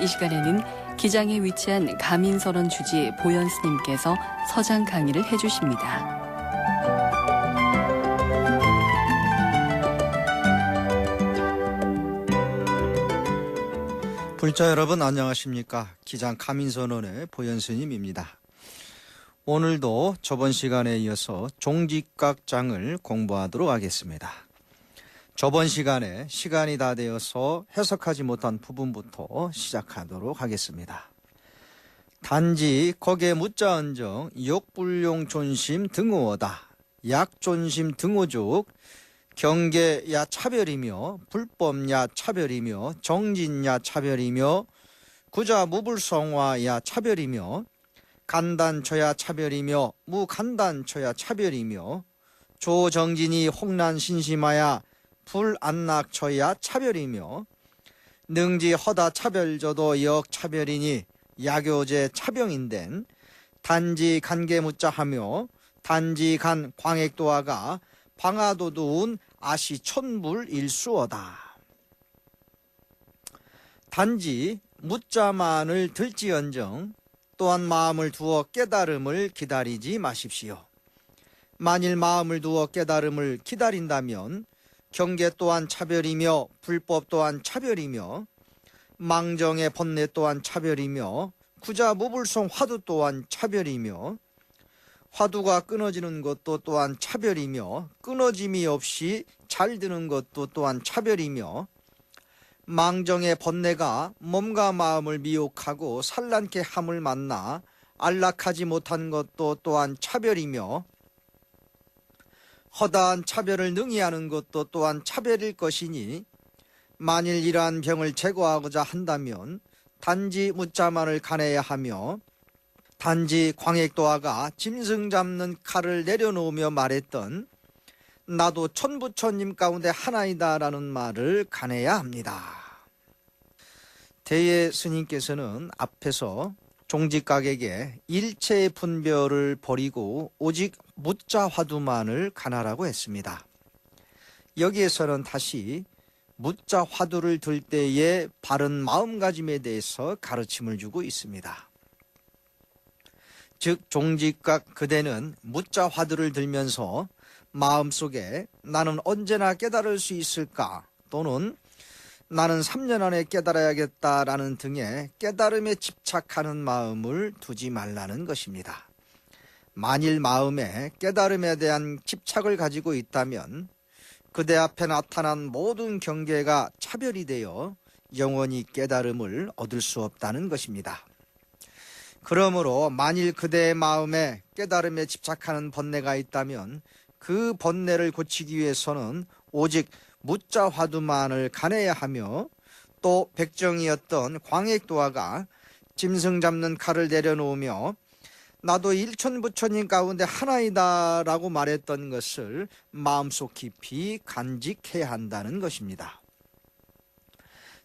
오늘 이 시간에는 기장에 위치한 가민설원 주지 보현 스님께서 서장 강의를 해주십니다. 불자 여러분 안녕하십니까? 기장 가민선원의 보현 스님입니다. 오늘도 저번 시간에 이어서 종직각장을 공부하도록 하겠습니다. 저번 시간에 시간이 다 되어서 해석하지 못한 부분부터 시작하도록 하겠습니다. 단지 거기에 묻자언정 욕불용 존심 등호어다. 약존심 등호족 경계야 차별이며 불법야 차별이며 정진야 차별이며 구자 무불성화야 차별이며 간단처야 차별이며 무간단처야 차별이며 조정진이 홍난신심하야 불안락처야 차별이며 능지 허다 차별저도 역차별이니 야교제 차병인된 단지 간계무자하며 단지 간 광액도화가 방아도두운 아시천불일수어다. 단지 묻자만을 들지언정 또한 마음을 두어 깨달음을 기다리지 마십시오. 만일 마음을 두어 깨달음을 기다린다면 경계 또한 차별이며 불법 또한 차별이며 망정의 번뇌 또한 차별이며 구자 무불성 화두 또한 차별이며 화두가 끊어지는 것도 또한 차별이며 끊어짐이 없이 잘 드는 것도 또한 차별이며 망정의 번뇌가 몸과 마음을 미혹하고 산란케 함을 만나 안락하지 못한 것도 또한 차별이며 허다한 차별을 능히 하는 것도 또한 차별일 것이니 만일 이러한 병을 제거하고자 한다면 단지 묻자만을 가내야 하며 단지 광액도화가 짐승 잡는 칼을 내려놓으며 말했던 나도 천부천님 가운데 하나이다 라는 말을 가내야 합니다. 대예 스님께서는 앞에서 종직각에게 일체의 분별을 버리고 오직 묻자화두만을 가나라고 했습니다. 여기에서는 다시 묻자화두를 들 때의 바른 마음가짐에 대해서 가르침을 주고 있습니다. 즉 종직각 그대는 묻자화두를 들면서 마음속에 나는 언제나 깨달을 수 있을까 또는 나는 3년 안에 깨달아야겠다라는 등의 깨달음에 집착하는 마음을 두지 말라는 것입니다. 만일 마음에 깨달음에 대한 집착을 가지고 있다면 그대 앞에 나타난 모든 경계가 차별이 되어 영원히 깨달음을 얻을 수 없다는 것입니다. 그러므로 만일 그대의 마음에 깨달음에 집착하는 번뇌가 있다면 그 번뇌를 고치기 위해서는 오직 묻자화두만을 가내야 하며 또 백정이었던 광액도화가 짐승 잡는 칼을 내려놓으며 나도 일천부처님 가운데 하나이다 라고 말했던 것을 마음속 깊이 간직해야 한다는 것입니다.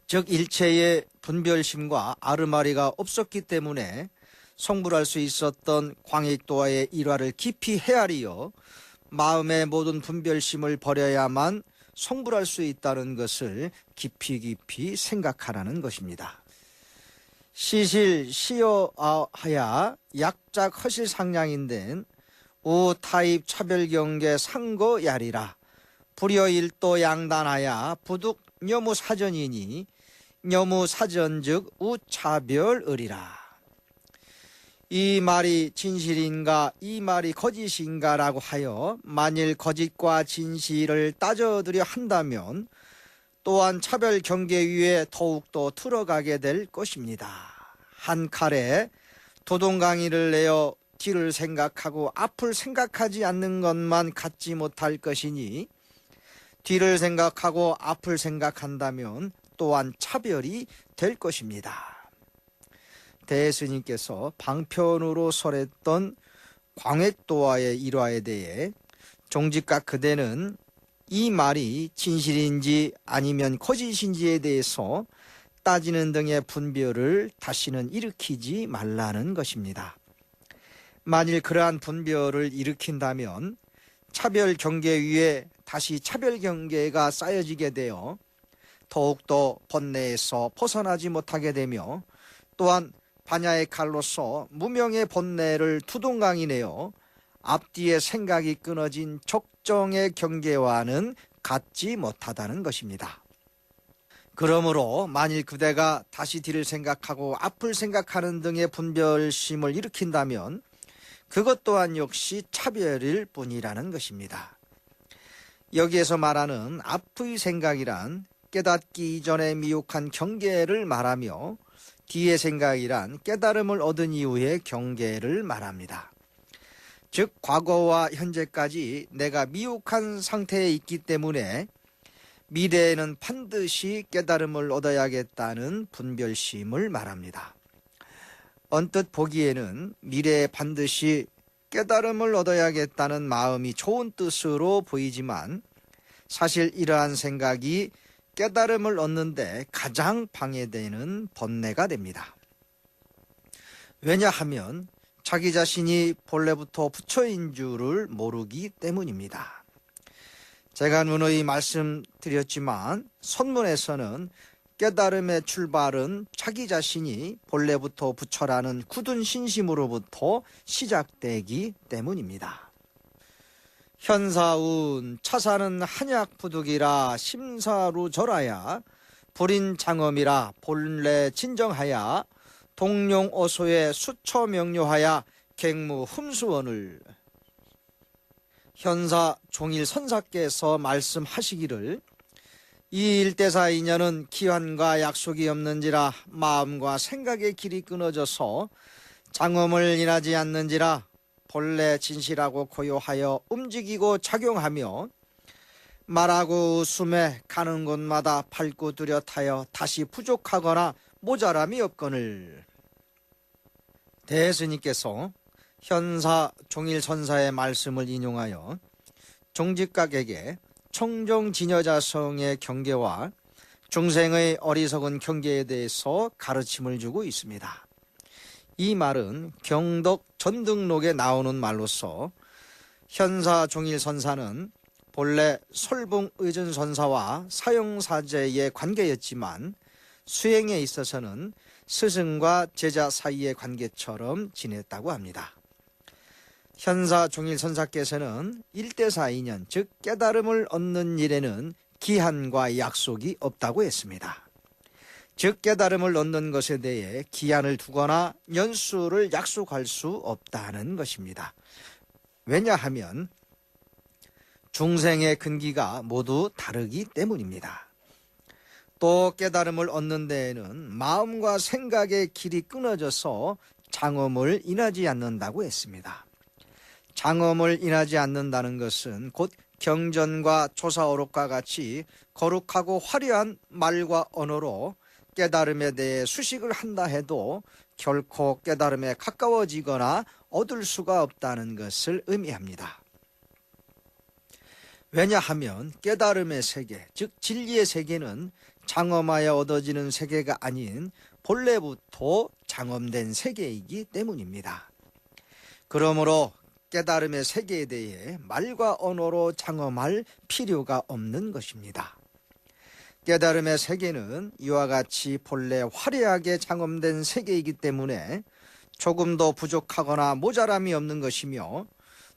즉 일체의 분별심과 아르마리가 없었기 때문에 성불할 수 있었던 광액도화의 일화를 깊이 헤아리어 마음의 모든 분별심을 버려야만 성불할 수 있다는 것을 깊이 생각하라는 것입니다. 시실 시여하야 약작 허실 상량인된 우타입 차별경계 상거야리라 불여일도 양단하야 부득 녀무사전이니 녀무사전즉 우차별의리라. 이 말이 진실인가 이 말이 거짓인가 라고 하여 만일 거짓과 진실을 따져드려 한다면 또한 차별 경계 위에 더욱더 들어가게 될 것입니다. 한 칼에 도동강이를 내어 뒤를 생각하고 앞을 생각하지 않는 것만 갖지 못할 것이니 뒤를 생각하고 앞을 생각한다면 또한 차별이 될 것입니다. 대스님께서 방편으로 설했던 광액도화의 일화에 대해 종직각 그대는 이 말이 진실인지 아니면 거짓인지에 대해서 따지는 등의 분별을 다시는 일으키지 말라는 것입니다. 만일 그러한 분별을 일으킨다면 차별 경계 위에 다시 차별 경계가 쌓여지게 되어 더욱더 번뇌에서 벗어나지 못하게 되며 또한 반야의 칼로서 무명의 번뇌를 두동강이 내어 앞뒤의 생각이 끊어진 적정의 경계와는 같지 못하다는 것입니다. 그러므로 만일 그대가 다시 뒤를 생각하고 앞을 생각하는 등의 분별심을 일으킨다면 그것 또한 역시 차별일 뿐이라는 것입니다. 여기에서 말하는 앞의 생각이란 깨닫기 이전에 미혹한 경계를 말하며 뒤의 생각이란 깨달음을 얻은 이후의 경계를 말합니다. 즉 과거와 현재까지 내가 미혹한 상태에 있기 때문에 미래에는 반드시 깨달음을 얻어야겠다는 분별심을 말합니다. 언뜻 보기에는 미래에 반드시 깨달음을 얻어야겠다는 마음이 좋은 뜻으로 보이지만 사실 이러한 생각이 깨달음을 얻는데 가장 방해되는 번뇌가 됩니다. 왜냐하면 자기 자신이 본래부터 부처인 줄을 모르기 때문입니다. 제가 누누이 말씀드렸지만 선문에서는 깨달음의 출발은 자기 자신이 본래부터 부처라는 굳은 신심으로부터 시작되기 때문입니다. 현사운 차사는 한약부득이라 심사루 절하야 불인장엄이라 본래 진정하야 동룡어소에 수처명료하야 객무 흠수원을 현사 종일 선사께서 말씀하시기를 이 일대사 인연은 기한과 약속이 없는지라 마음과 생각의 길이 끊어져서 장엄을 인하지 않는지라 본래 진실하고 고요하여 움직이고 작용하며 말하고 웃음에 가는 곳마다 밝고 뚜렷하여 다시 부족하거나 모자람이 없거늘. 대스님께서 현사 종일선사의 말씀을 인용하여 종직각에게 청정진여자성의 경계와 중생의 어리석은 경계에 대해서 가르침을 주고 있습니다. 이 말은 경덕 전등록에 나오는 말로서 현사 종일선사는 본래 솔붕의전선사와 사용사제의 관계였지만 수행에 있어서는 스승과 제자 사이의 관계처럼 지냈다고 합니다. 현사 종일선사께서는 일대사 인연, 즉 깨달음을 얻는 일에는 기한과 약속이 없다고 했습니다. 즉 깨달음을 얻는 것에 대해 기한을 두거나 연수를 약속할 수 없다는 것입니다. 왜냐하면 중생의 근기가 모두 다르기 때문입니다. 또 깨달음을 얻는 데에는 마음과 생각의 길이 끊어져서 장엄을 인하지 않는다고 했습니다. 장엄을 인하지 않는다는 것은 곧 경전과 조사어록과 같이 거룩하고 화려한 말과 언어로 깨달음에 대해 수식을 한다 해도 결코 깨달음에 가까워지거나 얻을 수가 없다는 것을 의미합니다. 왜냐하면 깨달음의 세계, 즉 진리의 세계는 장엄하여 얻어지는 세계가 아닌 본래부터 장엄된 세계이기 때문입니다. 그러므로 깨달음의 세계에 대해 말과 언어로 장엄할 필요가 없는 것입니다. 깨달음의 세계는 이와 같이 본래 화려하게 장엄된 세계이기 때문에 조금도 부족하거나 모자람이 없는 것이며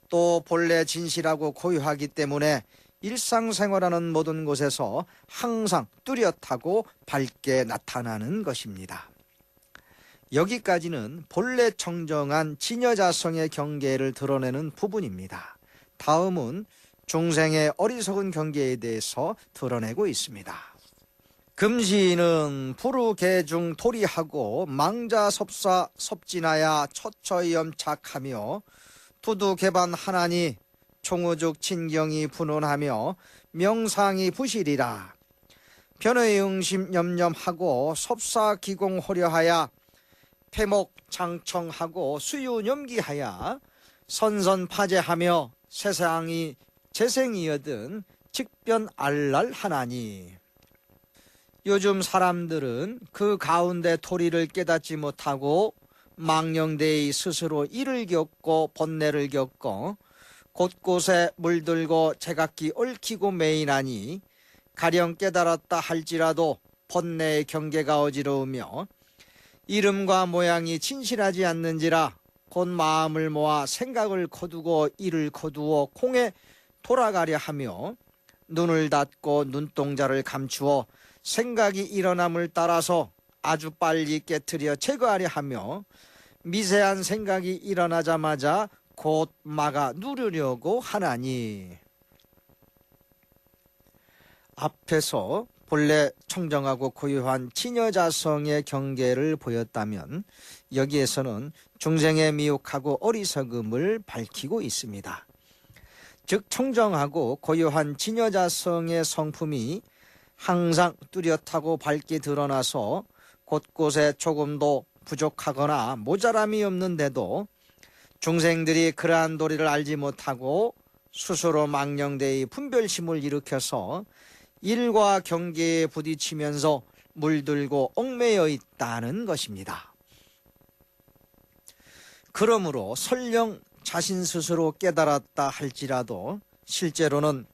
또 본래 진실하고 고유하기 때문에 일상생활하는 모든 곳에서 항상 뚜렷하고 밝게 나타나는 것입니다. 여기까지는 본래 청정한 진여자성의 경계를 드러내는 부분입니다. 다음은 중생의 어리석은 경계에 대해서 드러내고 있습니다. 금시는 부르개중 도리하고 망자섭사 섭진하야 처처염착하며 두두개반 하나니 총우죽 진경이 분원하며 명상이 부실이라. 변의 응심 염염하고 섭사기공호려하야 폐목 장청하고 수유 염기하야 선선파제하며 세상이 재생이여든 직변 알랄하나니. 요즘 사람들은 그 가운데 도리를 깨닫지 못하고 망령되이 스스로 일을 겪고 번뇌를 겪고 곳곳에 물들고 제각기 얽히고 매인하니 가령 깨달았다 할지라도 번뇌의 경계가 어지러우며 이름과 모양이 진실하지 않는지라 곧 마음을 모아 생각을 거두고 이를 거두어 공에 돌아가려 하며 눈을 닫고 눈동자를 감추어 생각이 일어남을 따라서 아주 빨리 깨트려 제거하려 하며 미세한 생각이 일어나자마자 곧 막아 누르려고 하나니. 앞에서 본래 청정하고 고요한 치녀자성의 경계를 보였다면 여기에서는 중생의 미혹하고 어리석음을 밝히고 있습니다. 즉 청정하고 고요한 치녀자성의 성품이 항상 뚜렷하고 밝게 드러나서 곳곳에 조금도 부족하거나 모자람이 없는데도 중생들이 그러한 도리를 알지 못하고 스스로 망령되이 분별심을 일으켜서 일과 경계에 부딪히면서 물들고 얽매여 있다는 것입니다. 그러므로 설령 자신 스스로 깨달았다 할지라도 실제로는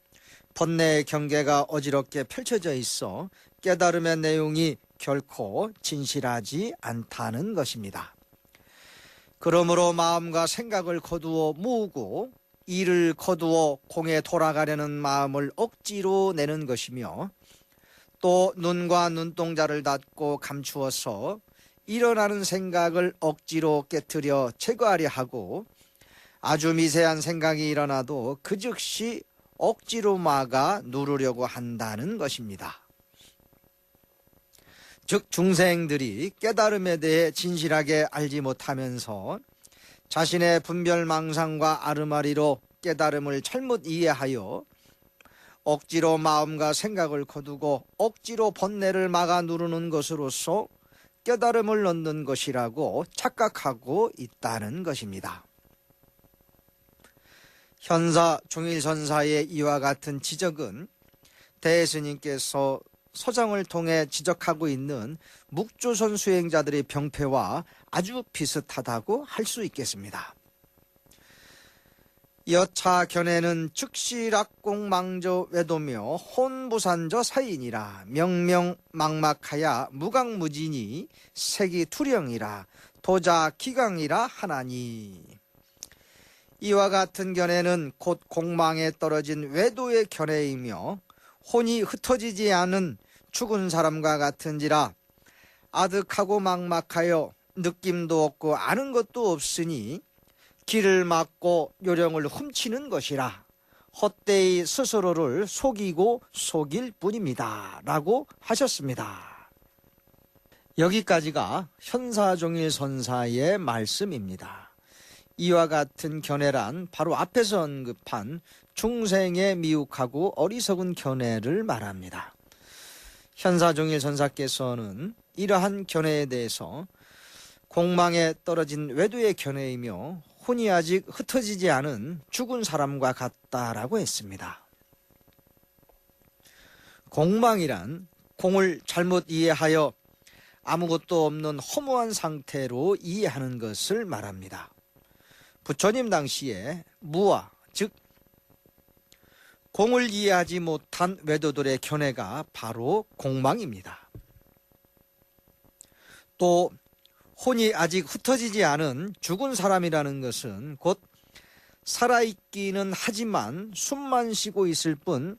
번뇌의 경계가 어지럽게 펼쳐져 있어 깨달음의 내용이 결코 진실하지 않다는 것입니다. 그러므로 마음과 생각을 거두어 모으고 이를 거두어 공에 돌아가려는 마음을 억지로 내는 것이며 또 눈과 눈동자를 닫고 감추어서 일어나는 생각을 억지로 깨트려 제거하려 하고 아주 미세한 생각이 일어나도 그 즉시 억지로 막아 누르려고 한다는 것입니다. 즉 중생들이 깨달음에 대해 진실하게 알지 못하면서 자신의 분별망상과 아르마리로 깨달음을 잘못 이해하여 억지로 마음과 생각을 거두고 억지로 번뇌를 막아 누르는 것으로서 깨달음을 얻는 것이라고 착각하고 있다는 것입니다. 현사 종일선사의 이와 같은 지적은 대스님께서 서장을 통해 지적하고 있는 묵조선 수행자들의 병폐와 아주 비슷하다고 할 수 있겠습니다. 여차 견해는 즉시락공망저 외도며 혼부산저 사인이라 명명막막하야 무강무진이 색이투령이라 도자기강이라 하나니. 이와 같은 견해는 곧 공망에 떨어진 외도의 견해이며 혼이 흩어지지 않은 죽은 사람과 같은지라 아득하고 막막하여 느낌도 없고 아는 것도 없으니 길을 막고 요령을 훔치는 것이라 헛되이 스스로를 속이고 속일 뿐입니다 라고 하셨습니다. 여기까지가 현사종일선사의 말씀입니다. 이와 같은 견해란 바로 앞에서 언급한 중생의 미혹하고 어리석은 견해를 말합니다. 현사종일선사께서는 이러한 견해에 대해서 공망에 떨어진 외도의 견해이며 혼이 아직 흩어지지 않은 죽은 사람과 같다라고 했습니다. 공망이란 공을 잘못 이해하여 아무것도 없는 허무한 상태로 이해하는 것을 말합니다. 부처님 당시에 무아, 즉 공을 이해하지 못한 외도들의 견해가 바로 공망입니다. 또 혼이 아직 흩어지지 않은 죽은 사람이라는 것은 곧 살아있기는 하지만 숨만 쉬고 있을 뿐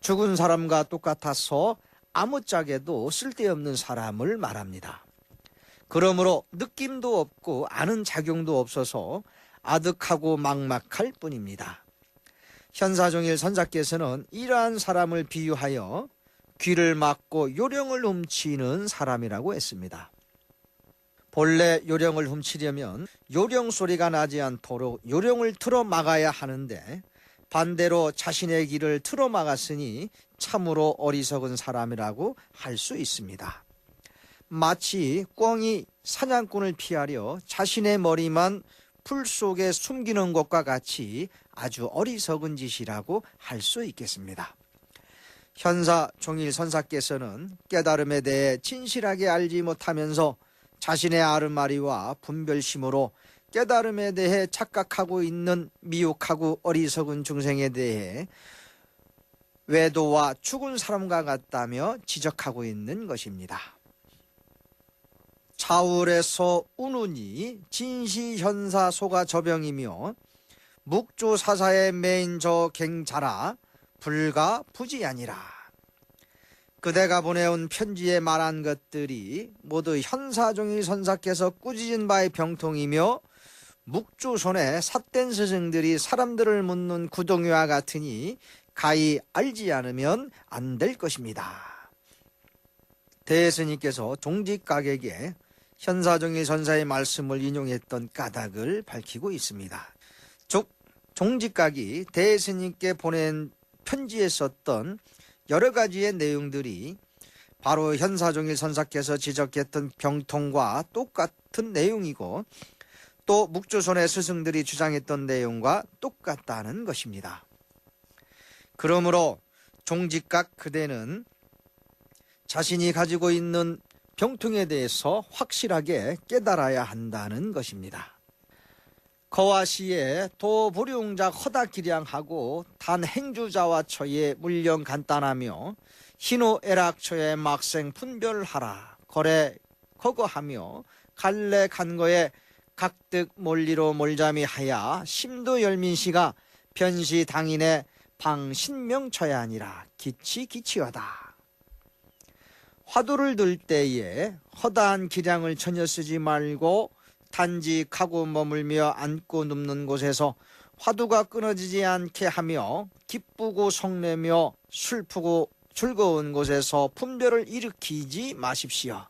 죽은 사람과 똑같아서 아무짝에도 쓸데없는 사람을 말합니다. 그러므로 느낌도 없고 아는 작용도 없어서 아득하고 막막할 뿐입니다. 현사종일 선사께서는 이러한 사람을 비유하여 귀를 막고 요령을 훔치는 사람이라고 했습니다. 본래 요령을 훔치려면 요령 소리가 나지 않도록 요령을 틀어 막아야 하는데 반대로 자신의 길을 틀어 막았으니 참으로 어리석은 사람이라고 할 수 있습니다. 마치 꿩이 사냥꾼을 피하려 자신의 머리만 풀 속에 숨기는 것과 같이 아주 어리석은 짓이라고 할 수 있겠습니다. 현사 종일 선사께서는 깨달음에 대해 진실하게 알지 못하면서 자신의 아르마리와 분별심으로 깨달음에 대해 착각하고 있는 미혹하고 어리석은 중생에 대해 외도와 죽은 사람과 같다며 지적하고 있는 것입니다. 자울에서 우는이 진시현사 소가 저병이며 묵주사사의 메인 저 갱자라 불가 부지아니라. 그대가 보내온 편지에 말한 것들이 모두 현사종일 선사께서 꾸짖은 바의 병통이며 묵주손의 삿된 스승들이 사람들을 묻는 구덩이와 같으니 가히 알지 않으면 안 될 것입니다. 대스님께서 종직각에게 현사종일 선사의 말씀을 인용했던 까닭을 밝히고 있습니다. 종직각이 대스님께 보낸 편지에 썼던 여러 가지의 내용들이 바로 현사종일 선사께서 지적했던 병통과 똑같은 내용이고 또 묵주손의 스승들이 주장했던 내용과 똑같다는 것입니다. 그러므로 종직각 그대는 자신이 가지고 있는 병통에 대해서 확실하게 깨달아야 한다는 것입니다. 거와시에 도불용작 허다기량하고 단 행주자와 처에 물령 간단하며 희노애락처에 막생 분별하라 거래 거거하며 갈래 간거에 각득 몰리로 몰잠이 하야 심도 열민시가 변시 당인의 방신명처야 아니라 기치기치하다. 화두를 들 때에 허다한 기량을 전혀 쓰지 말고 단지 가고 머물며 앉고 눕는 곳에서 화두가 끊어지지 않게 하며 기쁘고 성내며 슬프고 즐거운 곳에서 분별을 일으키지 마십시오.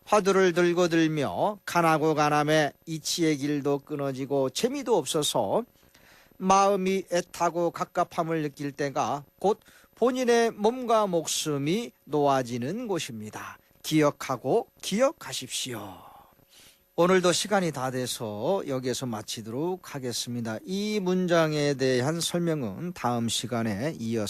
화두를 들고 들며 간하고 간함에 이치의 길도 끊어지고 재미도 없어서 마음이 애타고 갑갑함을 느낄 때가 곧 본인의 몸과 목숨이 놓아지는 곳입니다. 기억하고 기억하십시오. 오늘도 시간이 다 돼서 여기에서 마치도록 하겠습니다. 이 문장에 대한 설명은 다음 시간에 이어서